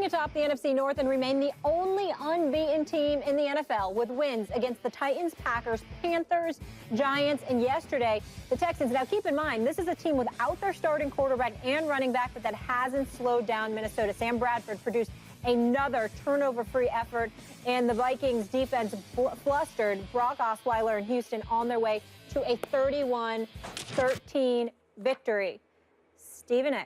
sitting atop the NFC North and remain the only unbeaten team in the NFL with wins against the Titans, Packers, Panthers, Giants, and yesterday, the Texans. Now, keep in mind, this is a team without their starting quarterback and running back, but that hasn't slowed down Minnesota. Sam Bradford produced another turnover-free effort, and the Vikings defense flustered Brock Osweiler and Houston on their way to a 31-13 victory. Stephen A.,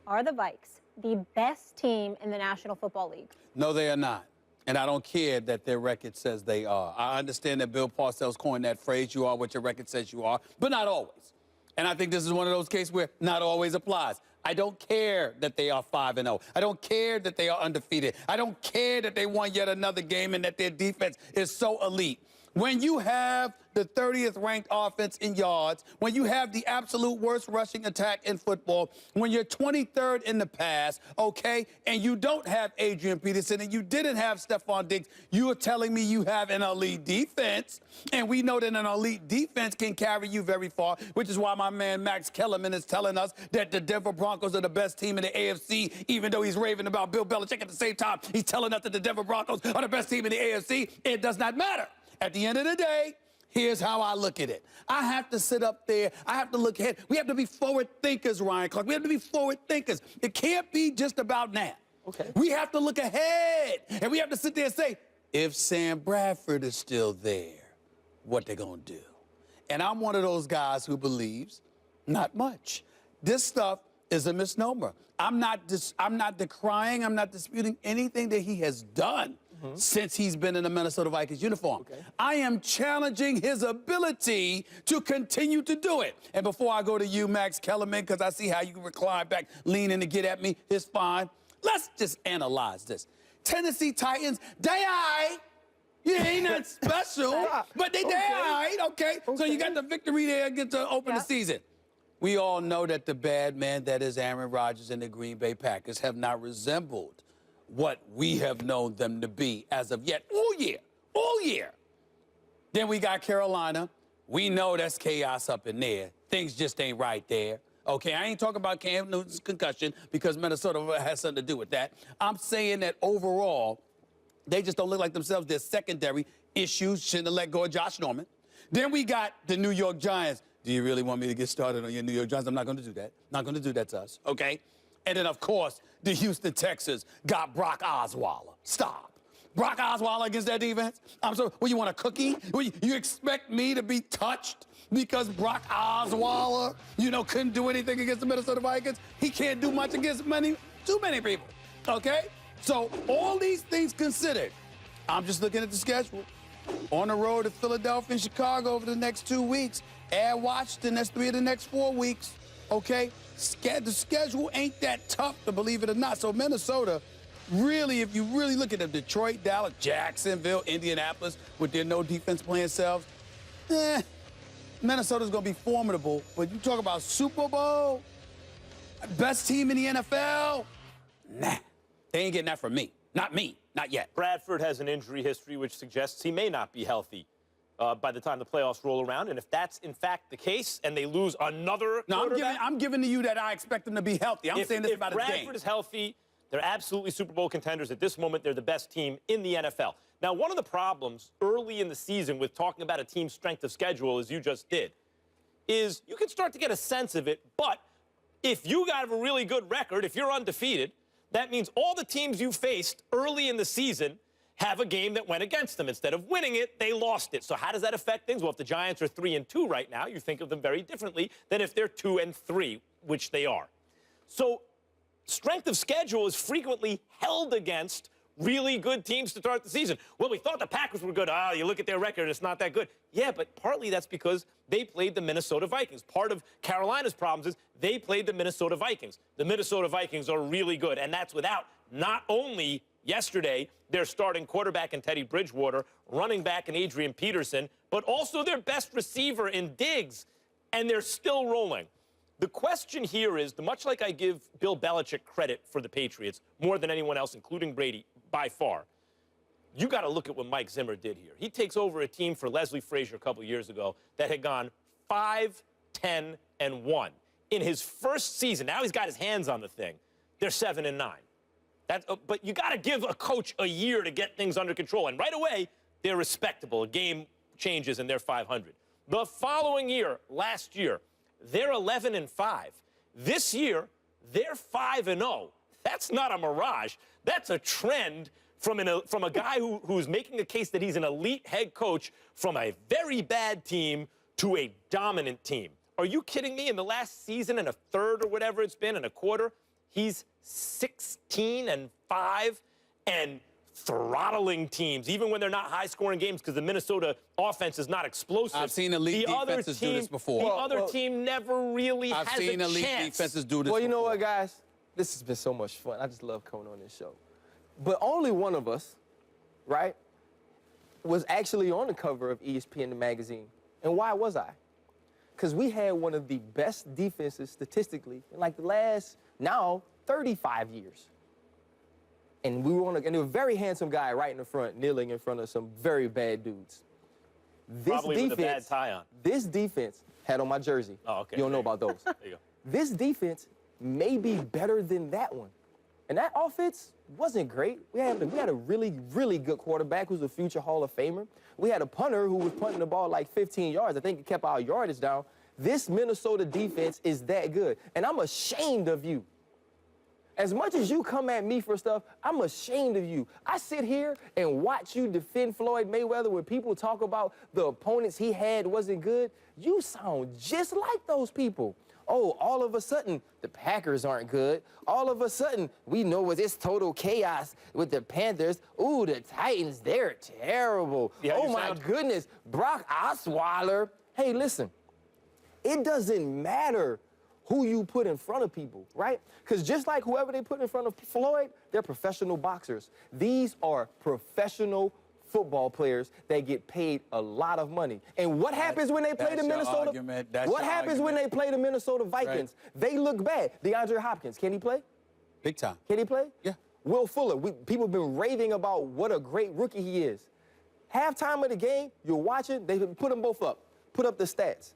are the Vikes the best team in the National Football League? No, they are not. And I don't care that their record says they are. I understand that Bill Parcells coined that phrase, you are what your record says you are, but not always. And I think this is one of those cases where not always applies. I don't care that they are 5-0. I don't care that they are undefeated. I don't care that they won yet another game and that their defense is so elite. When you have the 30th ranked offense in yards, when you have the absolute worst rushing attack in football, when you're 23rd in the pass, okay, and you don't have Adrian Peterson and you didn't have Stephon Diggs, you are telling me you have an elite defense, and we know that an elite defense can carry you very far, which is why my man Max Kellerman is telling us that the Denver Broncos are the best team in the AFC, even though he's raving about Bill Belichick at the same time. He's telling us that the Denver Broncos are the best team in the AFC. It does not matter. At the end of the day, here's how I look at it. I have to sit up there. I have to look ahead. We have to be forward thinkers, Ryan Clark. We have to be forward thinkers. It can't be just about now. Okay. We have to look ahead. And we have to sit there and say, if Sam Bradford is still there, what they going to do? And I'm one of those guys who believes not much. This stuff is a misnomer. I'm not decrying, I'm not disputing anything that he has done since he's been in the Minnesota Vikings uniform. Okay. I am challenging his ability to continue to do it. And before I go to you, Max Kellerman, because I see how you recline back, leaning to get at me, it's fine. Let's just analyze this. Tennessee Titans, they all right. You ain't nothing special, but they all right, okay? So you got the victory there, get to open the season. We all know that the bad man that is Aaron Rodgers and the Green Bay Packers have not resembled what we have known them to be as of yet, all year. Then we got Carolina. We know that's chaos up in there. Things just ain't right there. Okay, I ain't talking about Cam Newton's concussion because Minnesota has something to do with that. I'm saying that overall, they just don't look like themselves. Their secondary issues shouldn't have let go of Josh Norman. Then we got the New York Giants. Do you really want me to get started on your New York Giants? I'm not going to do that. Not going to do that to us, okay? And then, of course, the Houston Texans got Brock Osweiler. Stop. Brock Osweiler against that defense? I'm sorry, well, you want a cookie? You expect me to be touched because Brock Osweiler, couldn't do anything against the Minnesota Vikings? He can't do much against too many people, okay? So all these things considered, I'm just looking at the schedule. On the road to Philadelphia and Chicago over the next 2 weeks. Add Washington, that's 3 of the next 4 weeks, okay? The schedule ain't that tough, to believe it or not. So Minnesota, really, if you really look at them, Detroit, Dallas, Jacksonville, Indianapolis, with their no defense playing selves, Minnesota's going to be formidable. But you talk about Super Bowl, best team in the NFL, nah, they ain't getting that from me. Not me, not yet. Bradford has an injury history which suggests he may not be healthy by the time the playoffs roll around. And if that's, in fact, the case, and they lose another quarterback... I'm giving to you that I expect them to be healthy. I'm saying this about a game. If Bradford is healthy, they're absolutely Super Bowl contenders. At this moment, they're the best team in the NFL. Now, one of the problems early in the season with talking about a team's strength of schedule, as you just did, is you can start to get a sense of it, but if you got a really good record, if you're undefeated, that means all the teams you faced early in the season have a game that went against them. Instead of winning it, they lost it. So how does that affect things? Well, if the Giants are 3-2 right now, you think of them very differently than if they're 2-3, which they are. So strength of schedule is frequently held against really good teams to start the season. Well, we thought the Packers were good. You look at their record, it's not that good. Yeah, but partly that's because they played the Minnesota Vikings. Part of Carolina's problems is they played the Minnesota Vikings. The Minnesota Vikings are really good, and that's without not only yesterday their starting quarterback in Teddy Bridgewater, running back in Adrian Peterson, but also their best receiver in Diggs, and they're still rolling. The question here is, much like I give Bill Belichick credit for the Patriots, more than anyone else, including Brady, by far, you got to look at what Mike Zimmer did here. He takes over a team for Leslie Frazier a couple years ago that had gone 5-10-1. In his first season, now he's got his hands on the thing, they're 7-9. But you got to give a coach a year to get things under control. And right away, they're respectable. A game changes and they're 500. The following year, last year, they're 11-5. This year, they're 5-0. That's not a mirage. That's a trend from a guy who's making a case that he's an elite head coach from a very bad team to a dominant team. Are you kidding me? In the last season and a third or whatever it's been, and a quarter, he's 16-5 and throttling teams, even when they're not high-scoring games, because the Minnesota offense is not explosive. I've seen elite defenses do this before. The other team never really has a chance. I've seen elite defenses do this before. Well, you know what, guys? This has been so much fun. I just love coming on this show. But only one of us, right, was actually on the cover of ESPN, the magazine. And why was I? Because we had one of the best defenses statistically in like the last, now, 35 years. And we were and a very handsome guy right in the front, kneeling in front of some very bad dudes. Probably with a bad tie on. This defense had on my jersey. Oh, okay. You don't know about those. There you go. This defense may be better than that one. And that offense wasn't great. We had a really, really good quarterback who's a future Hall of Famer. We had a punter who was punting the ball like 15 yards. I think it kept our yardage down. This Minnesota defense is that good. And I'm ashamed of you. As much as you come at me for stuff, I'm ashamed of you. I sit here and watch you defend Floyd Mayweather when people talk about the opponents he had wasn't good. You sound just like those people. Oh, all of a sudden, the Packers aren't good. All of a sudden, we know it's total chaos with the Panthers. Ooh, the Titans, they're terrible. Yeah, oh, my goodness, Brock Osweiler. Hey, listen, it doesn't matter who you put in front of people, right? Because just like whoever they put in front of Floyd, they're professional boxers. These are professional football players that get paid a lot of money. And what happens when they play the Minnesota? What happens when they play the Minnesota Vikings? Right. They look bad. DeAndre Hopkins, can he play? Big time. Can he play? Yeah. Will Fuller, people have been raving about what a great rookie he is. Halftime of the game, you're watching, they put them both up. Put up the stats.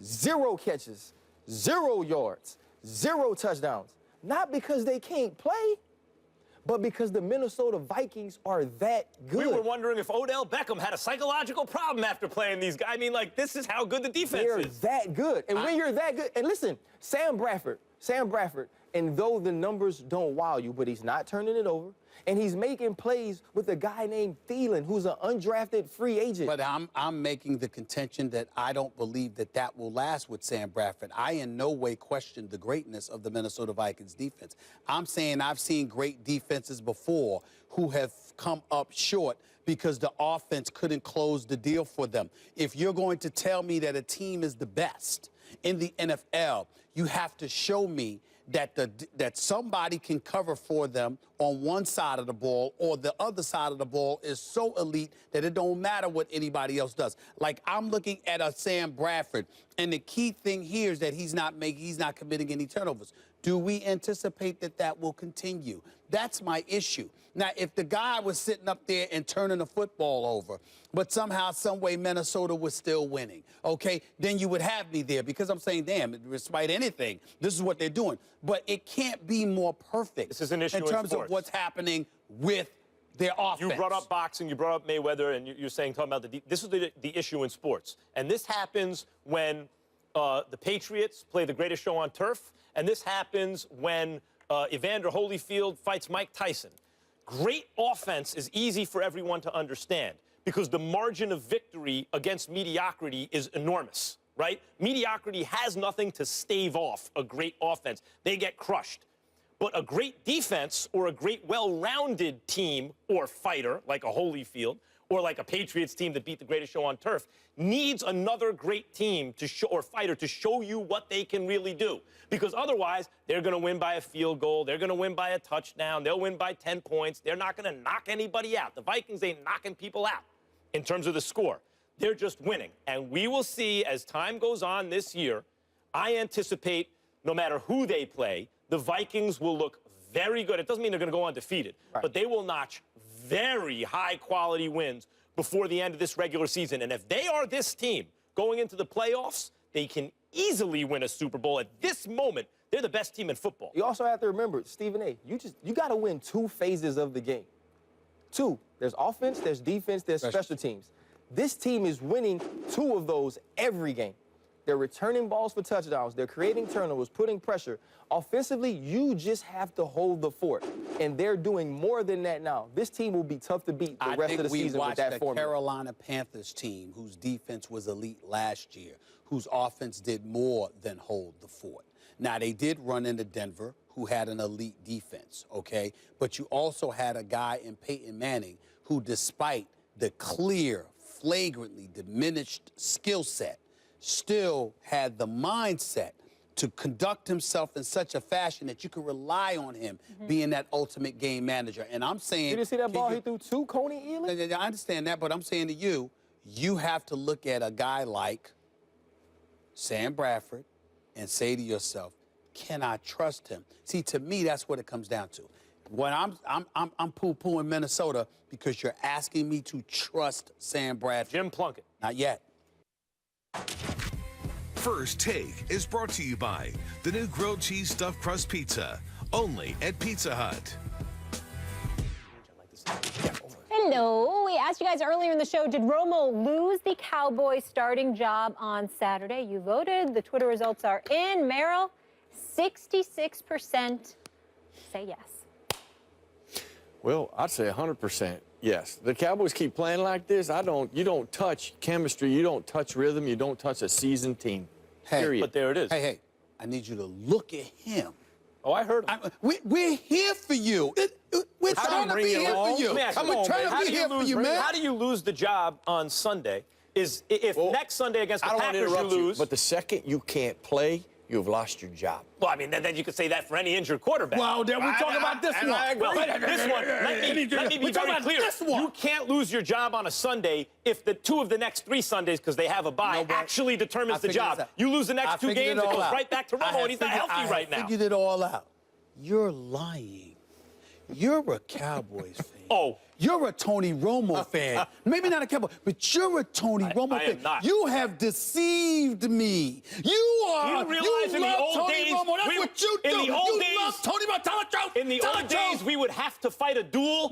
0 catches, 0 yards, 0 touchdowns. Not because they can't play, but because the Minnesota Vikings are that good. We were wondering if Odell Beckham had a psychological problem after playing these guys. I mean, like, this is how good the defense is. They're that good. And when you're that good, and listen, Sam Bradford, and though the numbers don't wow you, but he's not turning it over, and he's making plays with a guy named Thielen, who's an undrafted free agent. But I'm making the contention that I don't believe that will last with Sam Bradford. I in no way question the greatness of the Minnesota Vikings defense. I'm saying I've seen great defenses before who have come up short because the offense couldn't close the deal for them. If you're going to tell me that a team is the best in the NFL, you have to show me that somebody can cover for them on one side of the ball, or the other side of the ball is so elite that it don't matter what anybody else does. Like, I'm looking at a Sam Bradford, and the key thing here is that he's not committing any turnovers. Do we anticipate that will continue? That's my issue. Now, if the guy was sitting up there and turning the football over, but somehow, some way, Minnesota was still winning, okay, then you would have me there, because I'm saying, damn, despite anything, this is what they're doing. But it can't be more perfect. This is an issue in terms of what's happening with their offense. You brought up boxing, you brought up Mayweather, and you're saying, talking about this is the issue in sports. And this happens when the Patriots play the greatest show on turf, and this happens when Evander Holyfield fights Mike Tyson. Great offense is easy for everyone to understand because the margin of victory against mediocrity is enormous, right? Mediocrity has nothing to stave off a great offense. They get crushed. But a great defense or a great well-rounded team or fighter, like a Holyfield, or like a Patriots team that beat the greatest show on turf, needs another great team to show, or fighter to show you what they can really do. Because otherwise, they're going to win by a field goal. They're going to win by a touchdown. They'll win by 10 points. They're not going to knock anybody out. The Vikings ain't knocking people out in terms of the score. They're just winning. And we will see as time goes on this year, I anticipate no matter who they play, the Vikings will look very good. It doesn't mean they're going to go undefeated, right, but they will notch very high-quality wins before the end of this regular season. And if they are this team going into the playoffs, they can easily win a Super Bowl. At this moment, They're the best team in football. You also have to remember, Stephen A., you got to win 2 phases of the game. 2. There's offense, there's defense, there's special teams. This team is winning 2 of those every game. They're returning balls for touchdowns. They're creating turnovers, putting pressure. Offensively, you just have to hold the fort. And they're doing more than that now. This team will be tough to beat the rest of the season with that formula. I think we watched the Carolina Panthers team, whose defense was elite last year, whose offense did more than hold the fort. Now, they did run into Denver, who had an elite defense, okay? But you also had a guy in Peyton Manning who, despite the clear, flagrantly diminished skill set, still had the mindset to conduct himself in such a fashion that you could rely on him being that ultimate game manager. And I'm saying... Did you see that ball he threw to Coney Ealy? I understand that, but I'm saying to you, you have to look at a guy like Sam Bradford and say to yourself, can I trust him? See, to me, that's what it comes down to. When I'm poo-pooing Minnesota because you're asking me to trust Sam Bradford. Jim Plunkett. Not yet. First Take is brought to you by the new grilled cheese stuffed crust pizza, only at Pizza Hut. Hello. We asked you guys earlier in the show, did Romo lose the Cowboys starting job on Saturday? You voted. The Twitter results are in. Merrill, 66% say yes. Well, I'd say 100% yes. The Cowboys keep playing like this. You don't touch chemistry. You don't touch rhythm. You don't touch a seasoned team. Hey, period. But there it is. Hey, I need you to look at him. Oh, I heard him. We're here for you. We're trying to be here for you. We're trying to be here for you, man. How do you lose the job on Sunday? If next Sunday against the Packers you lose... But the second you can't play, you've lost your job. Well, I mean, then you could say that for any injured quarterback. Well, then we're talking about this one. Well, this one, let me be very clear. You can't lose your job on a Sunday if the 2 of the next 3 Sundays, because they have a bye, actually determines the job. You lose the next 2 games, it goes right back to Romo, and he's not healthy right now. I figured it all out. You're lying. You're a Cowboys fan. Oh. You're a Tony Romo fan. Maybe not a Cowboy, but you're a Tony Romo fan. am not. You have deceived me. You are. You realize in the old Tony days, Romo. That's what you do. In the old you days, love Tony Romo. In the old days, we would have to fight a duel.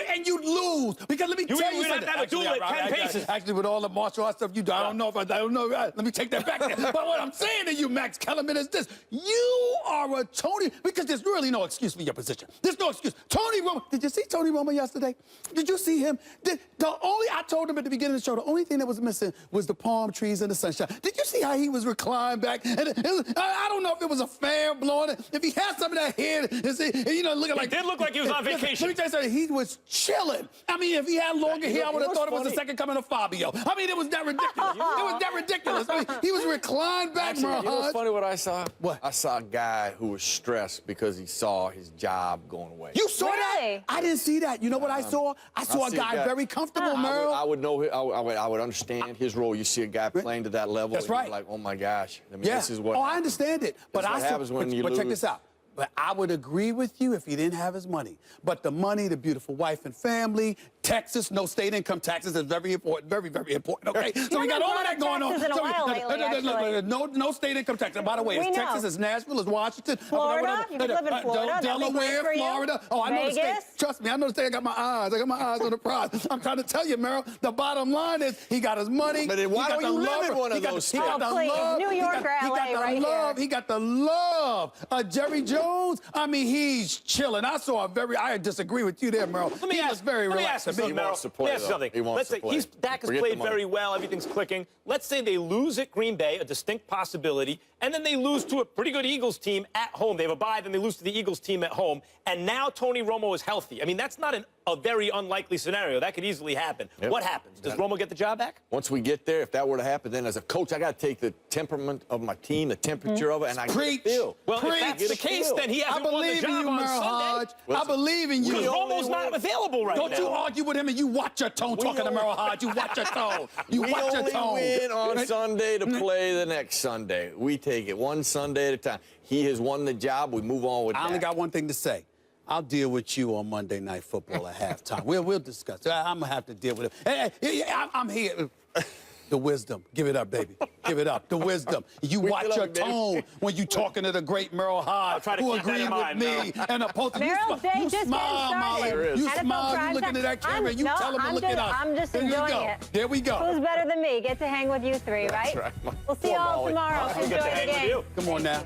And you'd lose. Because let me tell you We'd have something. to have a duel at 10 paces. Actually, with all the martial arts stuff you do, I don't know. Let me take that back there. But what I'm saying to you, Max Kellerman, is this. You are a Tony, because there's really no excuse for your position. There's no excuse. Tony Romo. Did you see Tony Romo yesterday? Did you see him? I told him at the beginning of the show, the only thing that was missing was the palm trees and the sunshine. Did you see how he was reclined back? And I don't know if it was a fan blowing it. If he had some of that head, looking like... It did look like he was on vacation. Let me tell you something. He was chilling. I mean, if he had longer hair, I would have thought it was the second coming of Fabio. I mean, it was that ridiculous. It was that ridiculous. I mean, he was reclined back, Actually, you know what's funny what I saw? What? I saw a guy who was stressed because he saw his job going away. You saw Really? that? I didn't see that. You know what I saw? I saw a guy very comfortable, Merrill. I would know. I would understand his role. You see a guy playing to that level. That's right. You're like, oh my gosh. I mean, Yeah. this is what. I understand it. But what happens when you check lose. this out. But I would agree with you if he didn't have his money. But the money, the beautiful wife and family, Texas, no state income taxes is very important, very, very important, okay? So we got all of that going on. No state income tax. And by the way, it's Texas, it's Nashville, it's Washington. Florida, you could live in Florida. Delaware, Florida. Oh, I know the state. Trust me, I know the state. I got my eyes on the prize. I'm trying to tell you, Merrill, the bottom line is he got his money. But why don't you live in one of those states? New York or LA right here. He got the love. Jerry Jones, I mean, he's chilling. I disagree with you there, Merrill. Let me ask you something, Merrill. Let's say Dak has played very well. Everything's clicking. Let's say they lose at Green Bay, a distinct possibility, and then they lose to a pretty good Eagles team at home. They have a bye, then they lose to the Eagles team at home, and now Tony Romo is healthy. I mean, that's not a very unlikely scenario. That could easily happen. Yep. What happens? Does Romo get the job back? Once we get there, if that were to happen, then as a coach, I got to take the temperament of my team, the temperature of it, and I get a feel. Well, if that's the case, then he hasn't won the job on Sunday. I believe in you. Because Romo's not available right now. Don't you argue with him and you watch your tone talking to Merrill Hodge. You watch your tone. You watch your tone. We only win on Sunday to play the next Sunday. We take it one Sunday at a time. He has won the job. We move on with that. I only got one thing to say. I'll deal with you on Monday Night Football at halftime. We'll discuss. I'm going to have to deal with it. Hey, I'm here. The wisdom. Give it up, baby. Give it up. The wisdom. You watch your tone when you talking to the great Merrill Hyde, who agreed with me and opposed to Merrill, you. just Smile, Molly. getting started. You NFL smile. Prime You looking Time. at that camera. You tell them to look at us. I'm just There you enjoying go. it. There we go. Who's better than me? Get to hang with you three, right? right. We'll see you all tomorrow. I'll Enjoy get to the hang with game. you. Come on now.